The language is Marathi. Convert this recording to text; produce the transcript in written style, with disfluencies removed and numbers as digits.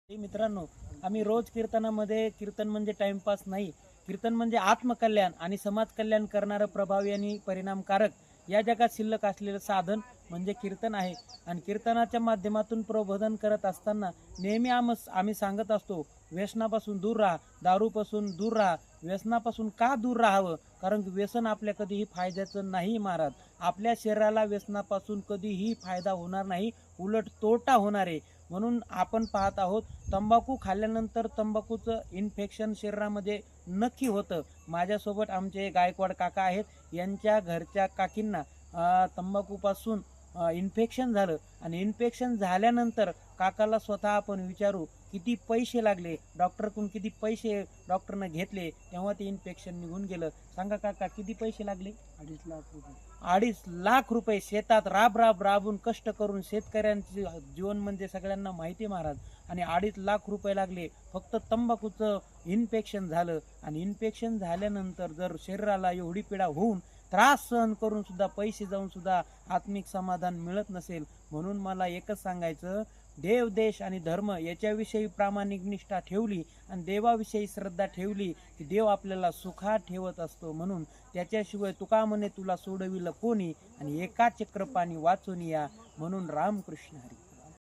मित्रांनो, आम्ही रोज कीर्तनामध्ये कीर्तन म्हणजे टाइमपास नाही, कीर्तन म्हणजे आत्मकल्याण आणि समाज कल्याण करणारं प्रभावी आणि परिणामकारक या जगात शिल्लक असलेलं साधन म्हणजे कीर्तन आहे. आणि कीर्तनाच्या माध्यमातून प्रबोधन करत असताना नेहमी आम्ही सांगत असतो, व्यसनापासून दूर राहा, दारूपासून दूर राहा. व्यसनापासून का दूर राहावं? कारण व्यसन आपल्या कधीही फायद्याचं नाही महाराज. आपल्या शरीराला व्यसनापासून कधीही फायदा होणार नाही, उलट तोटा होणार आहे. म्हणून आपण पाहत आहोत, तंबाखू खाल्ल्यानंतर तंबाखूचं इन्फेक्शन शरीरामध्ये नक्की होतं. माझ्यासोबत आमचे गायकवाड काका आहेत, यांच्या घरच्या काकींना तंबाखूपासून इन्फेक्शन झालं आणि इन्फेक्शन झाल्यानंतर काकाला स्वतः आपण विचारू किती पैसे लागले, डॉक्टरकडून किती पैसे डॉक्टरनं घेतले, तेव्हा ते इन्फेक्शन निघून गेलं. सांगा काका, किती पैसे लागले? 2.5 लाख रुपये. 2.5 लाख रुपये. शेतात राबून कष्ट करून शेतकऱ्यांचे जीवन म्हणजे सगळ्यांना माहिती आहे महाराज. आणि 2.5 लाख रुपये लागले फक्त तंबाखूचं इन्फेक्शन झालं. आणि इन्फेक्शन झाल्यानंतर जर शरीराला एवढी पीडा होऊन त्रास सहन करून सुद्धा पैसे जाऊन सुद्धा आत्मिक समाधान मिळत नसेल, म्हणून मला एकच सांगायचं, देव, देश आणि धर्म याच्याविषयी प्रामाणिक निष्ठा ठेवली आणि देवाविषयी श्रद्धा ठेवली की देव आपल्याला सुखात ठेवत असतो. म्हणून त्याच्याशिवाय तुका म्हणे तुला सोडविलं कोणी, आणि एका चक्रपाणी वाचून या. म्हणून रामकृष्ण हरी.